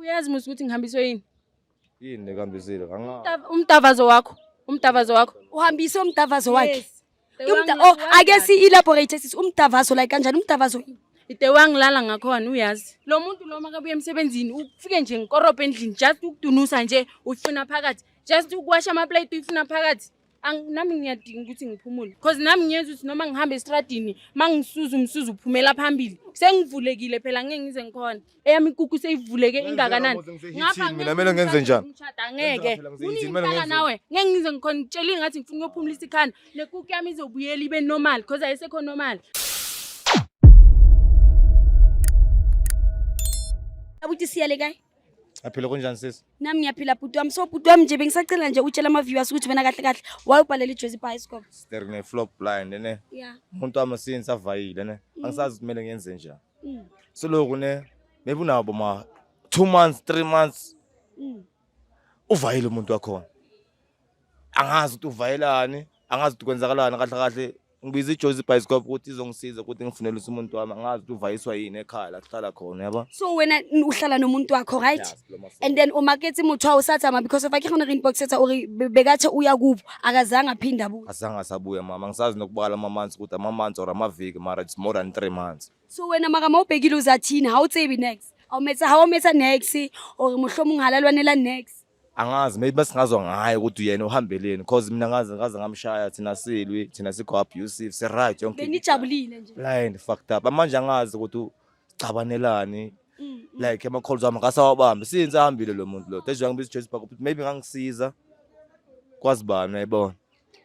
Uyazi musu ukuthi ngihambiswe yini? Yini nekambisile Umtavazo wakho. Uhambise umtavazo wakhe. Oh, ake si-elaborate sis umtavazo like kanjani umtavazo? Ite wangilala ngakhona uyazi. Lo muntu lo makabuye emsebenzini ufike nje ngikorobha endlini just ukudunusa nje ufuna phakathi. Just ukuwasha ama plate ufuna phakathi. Nami ngiyadinga ukuthi ngiphumule. Because nami ngiyeza ukuthi noma ngihamba estradini mangisuza umsuzu uphumela phambili. Sengivulekile phela ngeke ngize ngikhona. Eyami ikuku seyivuleke ingakanani. Ngapha mina kumele ngenze njani? Ngeke. Uningithala nawe. Ngeke ngize ngikhona ngitshela ngathi ngifuna ukuphumulisa ikhanda. Nekuku yami izobuyela ibe normal because ayisekho normal. Abuthi siyale kai? Aphila kunjani sis? Nami ngiyaphila bhuti wami. So bhuti wami nje bengisacela nje utshela ama viewers ukuthi wena kahle kahle wayibhalela iJozi Bioscope. Staring ne flop blind ne. Yeah. Umuntu wami since avayile ne. Angisazi kumele ngenze njani. So lokho ne maybe unabo ma 2 months 3 months. Uvayile umuntu wakhona. Angazi ukuthi uvayelani, angazi ukuthi kwenzakalani kahle kahle. Ngibiza iJozi Bioscope ukuthi izongisiza ukuthi ngifunele umuntu wami angazi ukuthi uvayiswa yini ekhaya la kuhlala khona yaba. So wena uhlala nomuntu wakho right? And then umarket muthu awusathama because of akhe khona inbox etha uri bekathi uya kubo akazange aphinda abuye. Azange asabuya mama ngisazi nokubala ama months ukuthi ama months or amaviki mara it's more than 3 months. So wena maka mawubhekile uzathina how tsebi next? Awumetha next or muhlomo ungalalwanela next? Angazi maybe basingazwa ngaye ukuthi uyena uhambeleni because mina ngaze ngamshaya thina silwi thina sikho abusive se right yonke benijabulile nje blind fucked up manje angazi ukuthi ucabanelani like ama calls wami ngasawabambe since ahambile lo muntu lo tezwe ngibiza iJozi Bioscope maybe ngangisiza kwazi bani uyayibona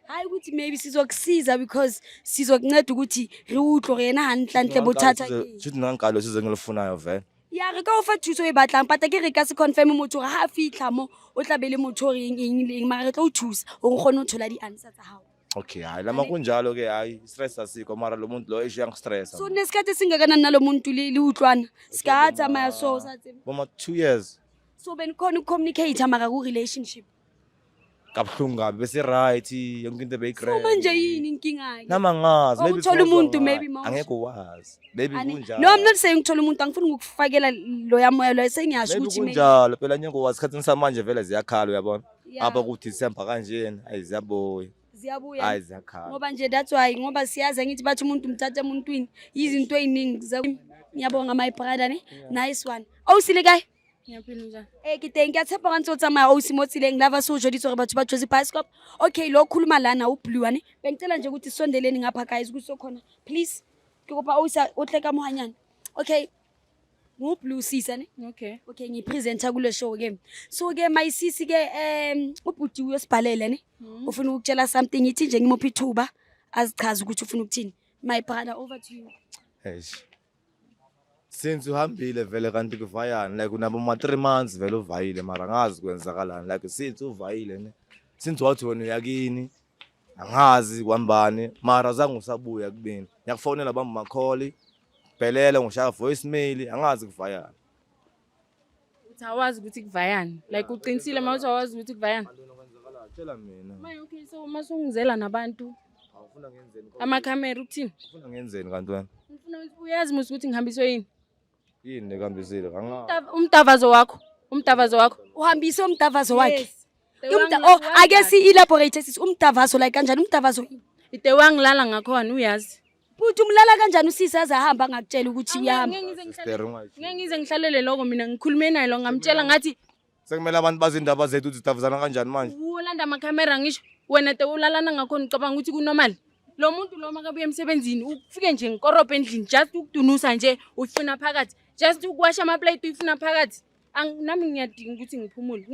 hayi ukuthi maybe sizokusiza because sizokunceda ukuthi riutlo yena hanhlanhle bothatha shithi ngangalo size ngilofunayo vele. Ya re ka o fa thuso e batlang pata ke re ka se confirm motho ha fitla mo o tla bele motho re eng mara re tla o thusa o ngone o thola di answer tsa hao. Okay hayi lama kunjalo ke hayi stress asikho mara lo muntu lo eshiya ngistressa. So nesikhathi singakana nalo muntu le utlwana ska tsamaya so sa tsebe boma 2 years. So benikhona communicate mara ku relationship kabuhlungu ngabe bese right yonke into beyigrade. So manje yini inkinga yakhe? Nama ngazi maybe uthola umuntu maybe mawusho. Angeke wazi. Maybe kunjalo. No I'm not saying uthola umuntu angifuni ukufakela lo yamoya lo sengiyasho ukuthi maybe kunjalo phela nyoko wazi khathini samanje vele ziyakhala uyabona. Apha ukuthi December kanjeni ayiziyaboya. Ziyabuya. Hayi ziyakhala. Ngoba nje that's why ngoba siyazi ngithi bathi umuntu umthatha emuntwini izinto eziningi ngiyabonga my brother ne nice one. Awusile kai? Ngiyaphila njani? Ke ngiyathemba kanti utsamaya awusimotsile ngilava so jodi tsore batho ba Jozi Bioscope. Okay lo khuluma lana ublue ne. Bengicela nje ukuthi sondeleni ngapha guys ukuthi sokhona. Please ke kopa uhleka mohanyana. Okay. Blue sisa ne? Okay. Okay ngipresenter kule show ke. So ke my sisi ke ubhuti uyosibhalele ne. Ufuna ukutshela something ithi nje ngimuphi ithuba azichaza ukuthi ufuna ukuthini. My brother over to you. Eish. Since uhambile vele kanti kuvayana like unabo ma 3 months vele uvayile mara ngazi kwenzakalani like since uvayile ne since wathi wena yakini angazi kwambani mara zange usabuya kubini ngiyakufonela bamba makholi phelela ngishaya voicemail angazi kuvayana uthawazi ukuthi kuvayana like uqinisile manje uthawazi ukuthi kuvayana tshela mina maye okay so masungizela nabantu awufuna ngenzeni ama camera ukuthini ufuna ngenzeni kanti wena ufuna uyazi musu ukuthi ngihambiswe yini yini nekambisile umtavazo wakho uhambise umtavazo wakhe ake si-elaborate sis umtavazo like kanjani umtavazo ite wangilala ngakhona uyazi Buthi umlala kanjani usisi azahamba ngakutshela ukuthi uyahamba ngeke ngize ngihlalele lokho mina ngikhulume naye lo ngamtshela ngathi sekumele abantu bazindaba zethu ukuthi sitavuzana kanjani manje ulanda ama camera ngisho wena te ulalana ngakhona ucabanga ukuthi kunormal lo muntu lo makabuye emsebenzini ufike nje ngikorobha endlini just ukudunusa nje ufuna phakathi just ukuwasha ama plate ufuna phakathi nami ngiyadinga ukuthi ngiphumule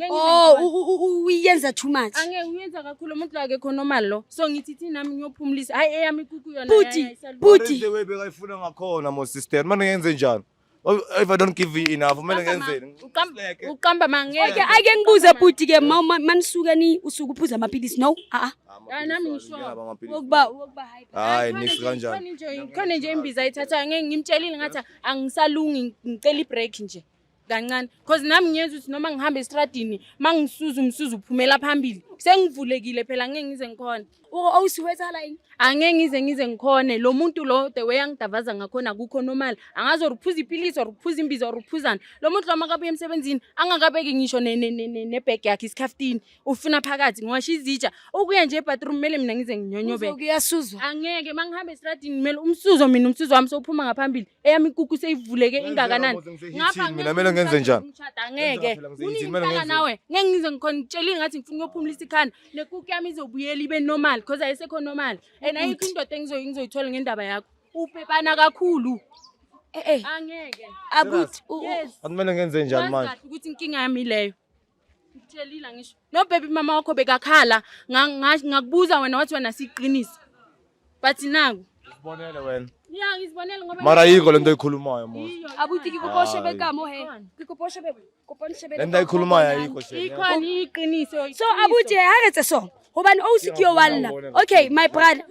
uyenza too much angeke uyenza kakhulu umuntu la ke khona normal lo so ngithi thi nami ngiyophumulisa hayi eyami ikuku yona Buti the way bekayifuna ngakhona mo sister manje ngenze njani if I don't give you enough kumele ngenzeni uqamba mangeke ake ngibuze Buti ke manisuka ni usuku uphuza amaphilisi no nami ngisho wokuba hayi nix kanjani khona nje imbiza ayithatha ngeke ngimtshelile ngathi angisalungi ngicela ibreak nje kancane because nami ngiyeza ukuthi noma ngihamba estradini mangisuza umsuzu uphumela phambili sengivulekile phela angeke ngize ngikhona Ausi ho etsahala eng? angeke ngize ngikhone lo muntu lo the way angidavaza ngakhona akukho normal angazi uruphuza ipilisi or uphuza imbiza or uphuzana lo muntu lo makabuye emsebenzini angakabeki ngisho nebag yakhe isikhaftini ufuna phakathi ngiwasha izitsha ukuya nje ebathroom mele mina ngize nginyonyobe Kuyasuzwa. angeke mangihambe estradini mele umsuzo wami sophuma ngaphambili eyami ikuku seyivuleke ingakanani mina mele ngenze njani angeke unifaka nawe ngeke ngize ngikhona ngitshela ngathi ngifuna ukuyophumulisa ikhanda nekuku yami izobuyela ibe normal because ayisekho normal and ayikho indoda engizoyithola ngendaba yakho upepana kakhulu angeke Abuthi akumele ngenze njani manje ukuthi inkinga yami leyo ngitshelile ngisho no baby mama wakho bekakhala ngakubuza wena wathi wena siqinisa but naku sibonele wena ya ngizibonela ngoba mara yiko lento ekhulumayo mos abuthi kikuposhe bekamo he. Kikuposhe kuponishe beka. lento ekhulumayo ayikho shame ikhona iqiniso So abuthi haretse so. Hobani Ausi kiyo walla. Okay, my brother.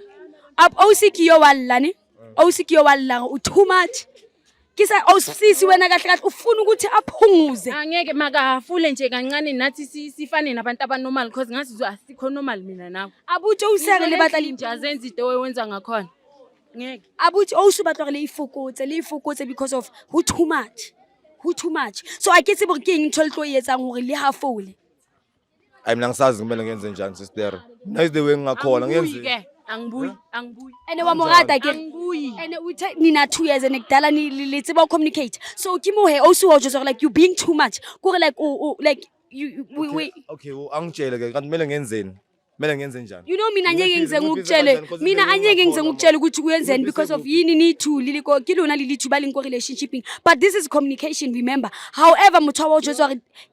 Ausi kiyo walla ni. Ausi kiyo walla too much. Kisa awusisi wena kahle kahle ufuna ukuthi aphunguze. Angeke makafule nje kancane nathi sifane nabantu abanormal because ngasizwe asikho normal mina nawe. Abuthi usere le batla nje azenza into owenza ngakhona. Ngeke. Abuthi awusubatla le ifokotse because of who too much. Who too much. So I get sebore ke eng ntho le tlo yetsang hore le hafole. ayi mina ngisazi kumele ngenze njani sister mina is the way ngakhona ngenze Angibuyi. Ene wa morata ke. Angibuyi. Ene uthi nina 2 years ene kudala ni le tseba communicate. So ke mo he also wa just like you being too much. Kore like like you we okay angitshele ke kanti kumele ngenzeni kumele ngenze njani you know mina anyeke ngize ngukutshele mina anyeke ngize ngukutshele ukuthi kuyenzeni because of yini ni two liliko ke lona lilithi ba leng relationshiping but this is communication remember however motho wa just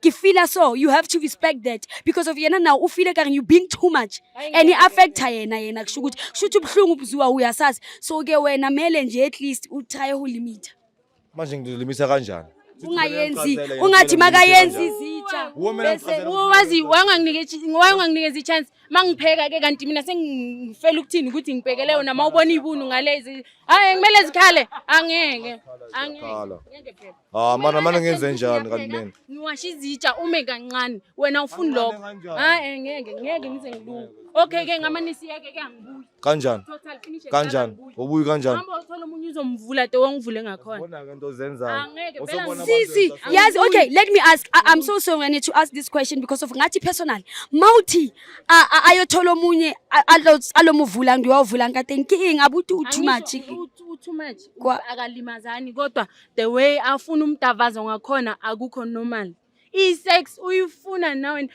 ke feel so you have to respect that because of yena now u feel ka you being too much and it affect yena kusho ukuthi shuthi ubhlungu buziwa uyasazi so ke wena mele nje at least u try ho limit manje ngilimisa kanjani ungayenzi ungathi makayenzi izitsha bese wazi wanganginikeza ichance mangipheka ke kanti mina sengifela ukuthini ukuthi ngibhekele wona mawubona ibunu ngalezi hayi ngimele zikhale angeke ngeke phela mana ngenze njani kanti mina ngiwasha izitsha ume kancane wena ufuni lokho hayi ngeke ngize ngilunga okay ke ngamanisi yake ke angibuyi kanjani total finish kanjani ubuyi kanjani hamba uthola umunye uzomvula de wongivule ngakhona ubona ke into zenzayo Sisi, yes, okay, let me ask. I'm so sorry I need to ask this question because of ngathi personal. Mauthi ayothola omunye alomuvula ngiyovula ngade nkingi abuthi too much. Too much. Akalimazani kodwa the way afuna umdavazo ngakhona akukho normal. I-sex uyifuna nawe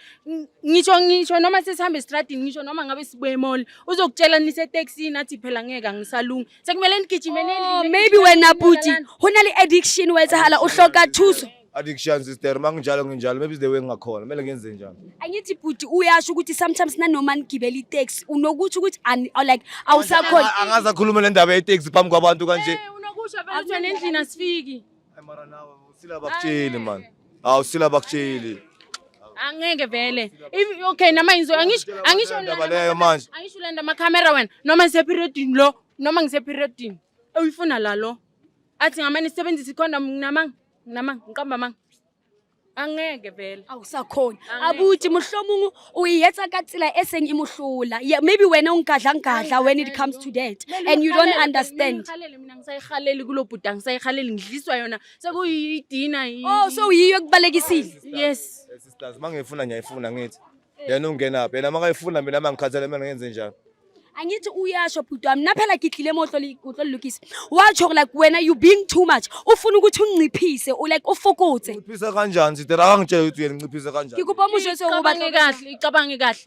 ngisho noma sesihambe estradini ngisho noma ngabe sibuye mall uzokutshela nise taxi nathi phela ngeke ngisalunga sekumele nigijimene maybe wena buti hona le addiction wetsahala uhloka thuso addiction sister manginjalo nginjalo maybe is the way ngakhona kumele ngenze njani angithi buti uyasho ukuthi sometimes nanoma ngigibela i-taxi unokuthi ukuthi like awusakhona angazakhuluma le ndaba ye-taxi phambi kwabantu kanje unokusho vele uthi endlini asifiki mara nawe usila bakutsheli man awusila bakutsheli angeke vele okay nama inzo angisho leyo manje angisho lenda ama camera wena noma ngise-periodini lo noma ngise-periodini uyifuna la lo athi ngamane sisebenzisa ikhondom nginamanga ngiqamba manga angeke vele awusakhona abuthi muhlomungu uyetsa katsila eseng imuhlula maybe wena ungadla when it comes to that and you don't understand mina ngisayihaleli kulobhuda ngisayihaleli ngidliswa yona sekuyidina oh so yiyo kubalekisile yes sisters mangifuna ngiyayifuna ngithi yena ungena phi yena makayifuna mina mangikhathele mina ngenze njani angithi uyasho bhuti wami naphela gitlile utlo lukisa watsho like wena you being too much ufuna ukuthi unciphise like ufokotse unciphisa kanjani sister akangitshela ukuthi yena unciphisa kanjani ngikupa umusho sokubange kahle icabange kahle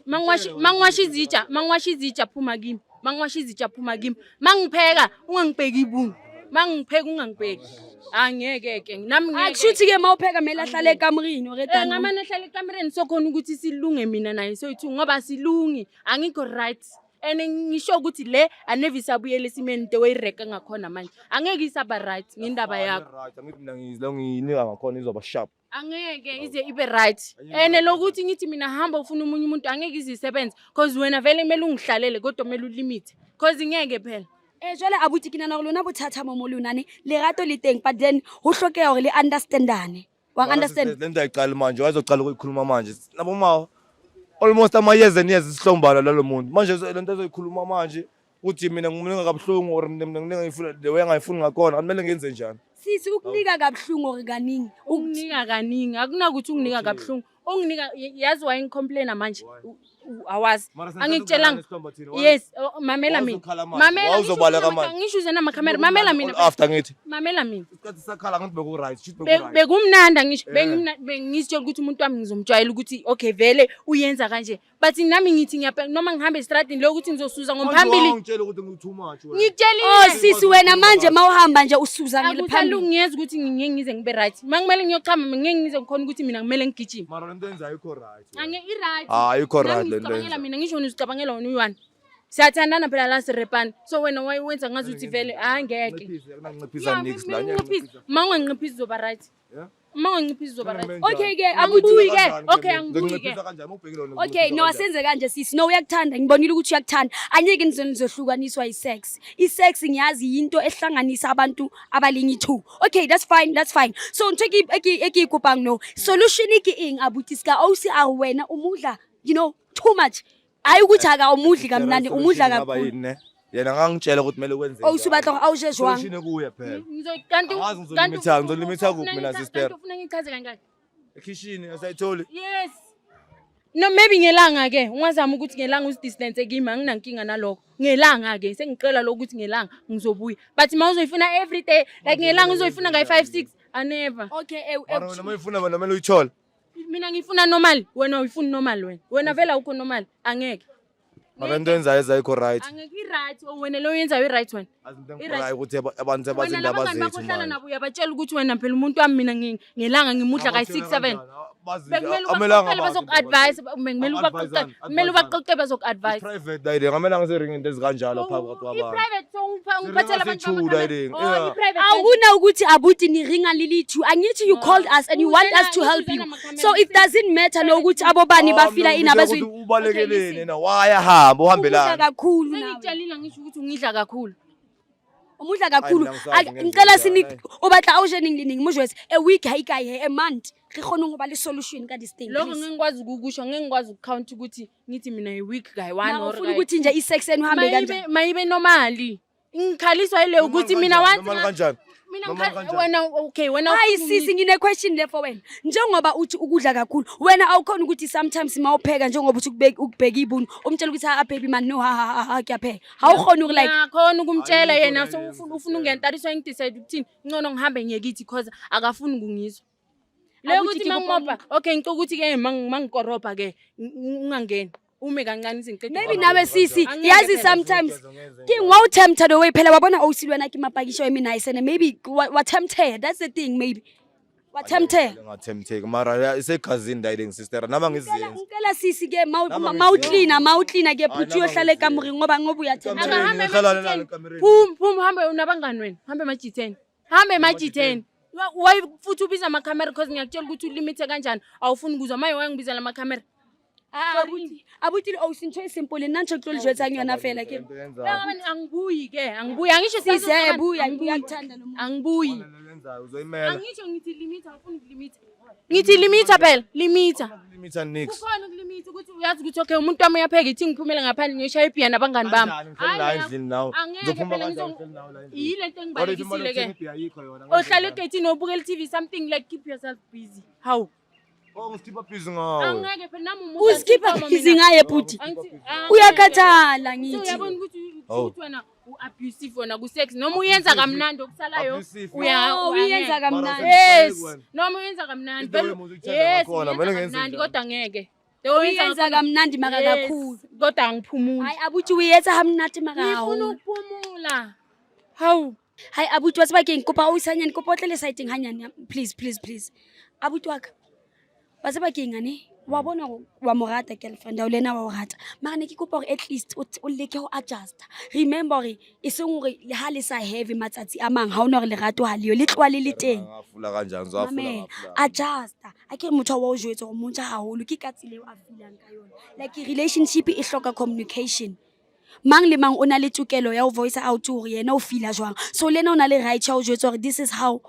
mangwashi izitsha phuma kimi mangwashi izitsha phuma kimi mangipheka ungangibheki ibunu mangipheka ungangibheki angeke ke nami ngeke akushuthi ke mawupheka mela hlale ekamrini oredana ngamane hlale ekamereni sokhona ukuthi silunge mina naye soyithu ngoba silungi angikho right ene ngisho ukuthi le anevisa buyele simeni the way reka ngakhona manje angeke isaba right ngindaba yakho right angithi mina ngiyinika ngakhona izoba sharp angeke ize ibe right ene lokuthi ngithi mina hamba ufuna umunye umuntu angeke izisebenze because wena vele kumele ungihlalele kodwa kumele ulimit because ngeke phela jwale abuti ke nana lona bothatha mo molonane lerato le teng but then ho hlokeha hore le understandane wa understand le nto ayiqala manje wazocala ukuyikhuluma manje nabo mawo almost ama-years and years sihlombana lalo muntu manje lento ezoyikhuluma manje uthi mina ngimunika kabuhlungu or mina ngifuna the way engayifuni ngakhona kumele ngenze njani sisi ukunika kabuhlungu or kaningi Unginika kaningi akunakuthi unginika kabuhlungu. Unginika yazi why ngicomplaina manje. Awazi. Angikutshelanga. Yes, mamela mina. Mamela Wawuzobaleka manje. ngisho uze namakhamera. Mamela mina. After ngithi Mamela mina. isikhathi sakhala ngathi beku right shit beku right. Bekumnanda ngisho bengisitshela ukuthi umuntu wami ngizomjwayela ukuthi okay vele uyenza kanje. But nami ngithi noma ngihambe estradini lo ukuthi ngizosuza ngomphambili. Ngitshela ukuthi ngi-too much wena. Ngikutshelile. Oh sisi wena manje mawuhamba nje usuza Akuthanda ngiliphambili. ungiyeza ukuthi ngeke ngize ngibe right. Mangimele ngiyochama ngeke ngize ngikhona ukuthi mina ngimele ngigijime. Mara lento yenza ayikho right. I right. Ayikho right lento Ngicabangela yenza. mina ngisho uzicabangela wena uyi1. Siyathandana phela la sirepani. So wena wayenza ngazi ukuthi vele ngeke. Akunanciphisa nix la. Manganginciphisa uzoba right. Yeah. Manganginciphisa uzoba right. Okay ke Angibuyi ke. Okay angibuyi ke. Nginciphisa kanjani ubhekile wena? Okay no asenze kanje sisi no uyakuthanda ngibonile ukuthi uyakuthanda anyeke nizohlukaniswa isex isex ngiyazi into ehlanganisa abantu abalingi 2 okay that's fine so nteki ekikupang no solution iki ing abuti ska awusi awena umudla you know too much ayi ukuthi aka umudli kamnandi umudla kakhulu yena ngangitshela ukuthi kumele wenze awusubatla awusheshwanga shine kuye phela Kanti ngizolimitha kuphi mina sister ufuna ngichaze kanjani? ekitchen asayitholi Yes. No maybe ngelanga ke ungazama ukuthi ngelanga usidistance kimi anginankinga nalokho. Ngelanga ke sengicela lokuthi ngelanga ngizobuya. But mawuzoyifuna every day like ngelanga uzoyifuna ngayi 5 6 I never. okay mara wena mayifuna wena kumele uyithola Mina ngifuna normal wena uyifuna normal wena. Wena vela ukho normal angeke. mara into yenza ayikho right Angeke i-right wena lo yenzayo i-right wena. azinto engikhorayo ukuthi abantu Wena abazindaba labangani zethu bakhohlala manje nabo uyabatshela ukuthi wena phela umuntu wami mina ngelanga ngimudla kayi 6 7. Bekumele amelanga bazoku-advise kumele ubaqoqe kumele ubaqoqe bazoku-advise. private dayide ngamelanga siringi into ezikanjalo phakathi kwabantu I-private so ngiphathela abantu dayide awuna ukuthi abuti ni ringa lilithu angithi you called us and you want us to help you so it doesn't matter no ukuthi abobani bafila inabazoyi ubalekelene na wayahamba uhambelana kakhulu nawe Sengitshelile ngisho ukuthi ungidla kakhulu. umudla kakhulu Hayi, mina ngisazi ngicela ngenze sini njani. ubatla awushening lining mujwes a week hayi a month khona ngoba le solution ka this thing Lokho ngeke ngikwazi ukukusho ngeke ngikwazi ukucount ukuthi ngithi mina i-week guy 1 or ufuna ukuthi nje isex eni uhambe kanjani mayibe normally. Ngikhaliswa ile ukuthi mina normal kanjani mina Normal kanjani? wena okay wena hayi sisi ngine question le for wena njengoba uthi ukudla kakhulu wena awukhona ukuthi sometimes mawupheka njengoba uthi ukubheka ibunu umtshela ukuthi ha baby man no ha kuyapheka awukhona uku like khona ukumtshela yena so ufuna ungentariswa ngidecide ukuthini ngcono ngihambe ngiyekithi because akafuni kungizwa. Leyo ukuthi mangimopa okay ngicela ukuthi ke mangikoropa ke ungangeni ume kancane izinqedwe. maybe nawe sisi yazi sometimes kingawu tempted away phela wabona awusilwana kimapakisho yimi nice and maybe what tempted that's the thing maybe what tempted ngathemtheki mara isegazini dayide sister nama ngiziyenza ngicela sisi ke mawucleaner ke phuthi uyohlala ekamuri ngoba uyathemba Akahambe Ngihlala nalo emajitheni. ekamereni. Phum hambe unabangani wena. Hambe emajitheni. Hambe emajitheni. Why futhi ubiza amakhamera because ngiyakutshela ukuthi ulimite kanjani awufuni ukuzwa maye wayengibizela amakhamera. abuti awusintho simple nantsho kuhlolizwetha ngiyona fela ke Angibuyi ke angisho sisi ebuya ngiyakuthanda lo muntu angibuyi uzoyimela angisho ngithi limit awufuni ukulimita ngithi limita phela limita limita nix kukhona ukulimita ukuthi uyazi ukuthi okay umuntu wami uyapheka ithi ngiphumele ngaphandle ngiyoshaya ibhiya nabangani bami la endlini nawo angeke ngizophuma phela kanjani endlini nawo la endlini yile nto engibalekisile ke ayikho yona ohlala egeyithini obukela TV something like keep yourself busy how ngiskipha busy ngawe angeke phela nami umuntu uskipha busy ngaye bhuti uyakhathala ngithi uyabona ukuthi wena abusive wena ku sex noma uyenza kamnandi okusalayo uyenza kamnandi yes noma uyenza kamnandi yes Kumele ngenze kamnandi njani? kodwa ngeke uyenza kamnandi maka kakhulu kodwa angiphumuli hayi abuthi uyenza hamnati maka ngifuna ukuphumula how hayi abuthi wasibake ngikopa uyisanyani kopa otlele side nganyani please abuthi waka wasibake ngane wabona wa morata girlfriend awulena wa rata mara ne ke kopa gore at least o leke ho adjust remember gore e seng gore le ha le sa heavy matsatsi a mang ha ona gore le rato ha leo le tloa le teng ngafula kanjani uzafula Amen. ngafula Adjust akere motho wa o jwetsa go montsha haholo ke ka tsile o a feelang ka yona like relationship e hloka communication mang le mang o na le tokelo ya o voice out gore yena o feela jwang so lena o na le right ya o jwetsa gore this is how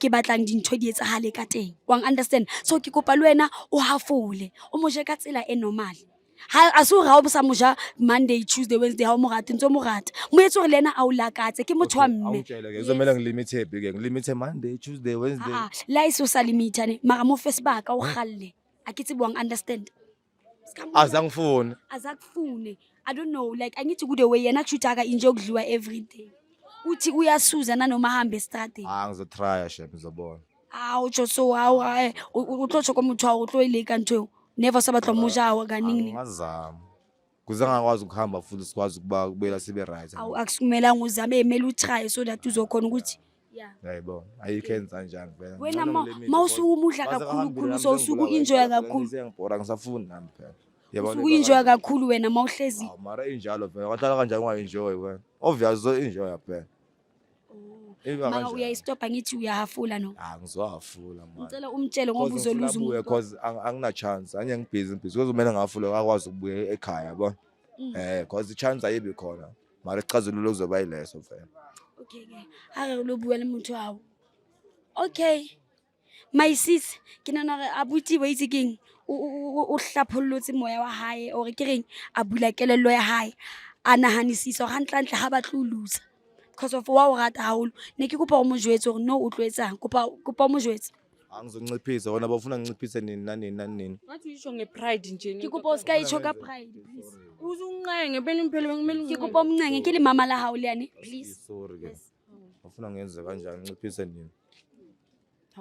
ke batlang dintho di etsagale ka teng wang understand so ke kopa le wena o hafole o mo je ka tsela e normal a se ga o sa moja Monday, Tuesday, Wednesday ha o mo rate ntse o mo rata mo etse gore le ena a o lakatse ke motho wa mme Awutshele-ke kuzomele ngilimit ke ngilimit Monday, Tuesday, Wednesday. la iso sa limitane mara mo face ba ka o galle a ke tse buang understand Azangifuni. azakufune I don't know like I need to go the way yena kushuthi aka enjoy ukudliwa every day uthi uyasuza nanoma hambe estrade Ngizotry shem ngizobona. utsho so utlotsho komuntu wa utlo ileka ntwe never sabatla moja kaningi Ngazama. Kuze ngakwazi ukuhamba futhi sikwazi ukubuyela sibe right. akusukumela nguzame emela utry so that uzokhona ukuthi Yayibona. Ayikhenza kanjani phela. wena mawusumudla kakhulu so usuku enjoy kakhulu Ngibhora ngisafuni nami phela. usuku enjoy kakhulu wena mawuhlezi Mara injalo phela. Wahlala kanjani unga-enjoy wena? Obvious uzo-enjoy phela. mara uyayistopha ngithi uyahafula no Ngizowafula manje. ngicela umtshele ngoba uzoluza umuntu Because angina chance. Anje ngibhizi kuzomela ngafula akwazi ukubuya ekhaya yabona. Because the chance ayibi khona. Mara ichazululo kuzoba yileso phela. okay ke ha re lo bua le motho ao okay my sis ke nana re abuti ba itse keng o hlaphollotse moya wa hae o re ke reng a bula kelello ya hae a nahanisisa ga ntlantle ha ba tlulusa because of wa o rata haolo ne ke kopa o mo jwetse gore no o tloetsang kopa o mo jwetse Angizonciphisa wona bafuna nginciphise nini nanini. ngathi uyisho ngepride nje ke kopa o ska itsho ka pride please uzunqenge bena imphelo kumele ke kopa umncenge ke le mama la hao le yane please Sorry ke. Bafuna ngenze kanjani nginciphise nini?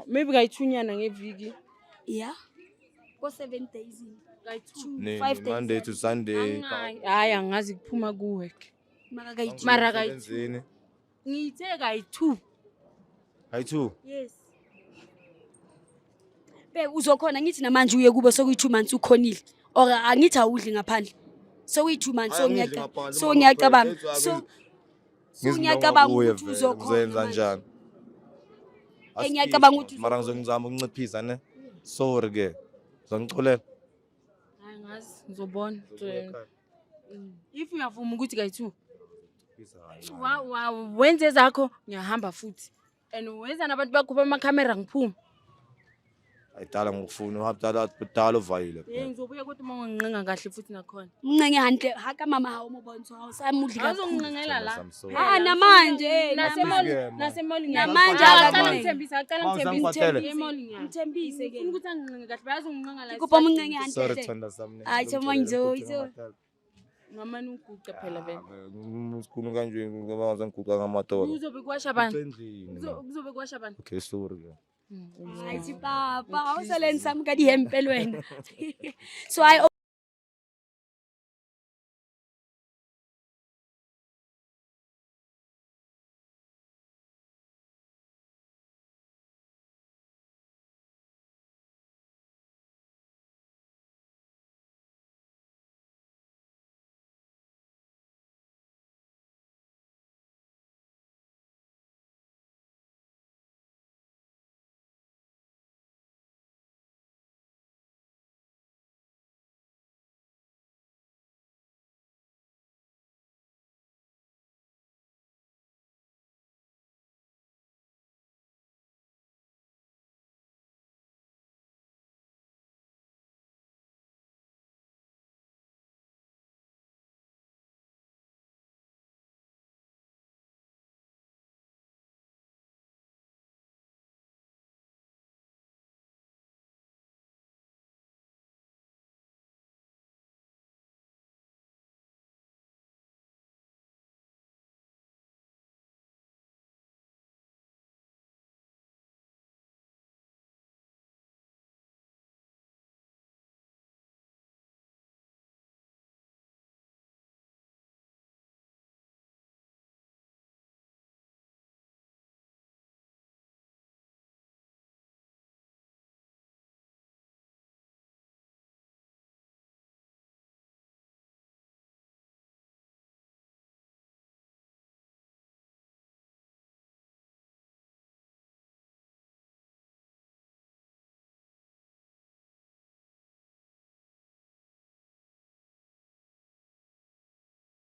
maybe kayithunyana ngeviki yeah ko 7 days kayi-2 5 days Monday to Sunday. hayi angazi kuphuma kuwe ke mara kayi mara Kayi ngithe kayi-2 2. yes be uzokhona ngithi namanje uye kubo sokuyi2 months ukhonile or angithi awudli ngaphandle sokuyi2 months so ngiyacabanga so ngiyacabanga ukuthi uzokhona Uzenza njani? ngiyacabanga ukuthi Mara ngizongizama ukunciphisa ne. Sorry ke. Ngizongixolela. hayi ngazi ngizobona if uyavuma ukuthi kayi-2 wenze zakho ngiyahamba futhi and wenza nabantu bakhupha amakhamera ngiphuma Ayidala ngokufuna uhabdala uvayile. ngizobuya kodwa uma nginqenga kahle futhi nakhona mncenge hantle haka mama hawo mobonso hawo samudli kakhulu azonginqengela la namanje nasemoli Namanje ngithembise mthembise ke ukuthi anginqenge kahle bayazonginqenga la kopa umncenge Sorry hantle Thanda sami. hayi thoma ngizo ngamane uguqa phela vele Ngisikhulu kanje ngoba ngizongiguqa ngamadolo. uzobe kuwasha bani Endlini. kuzobe kuwasha bani Okay, sorry ke. hayi papa awusolenza mka dihempelweni so I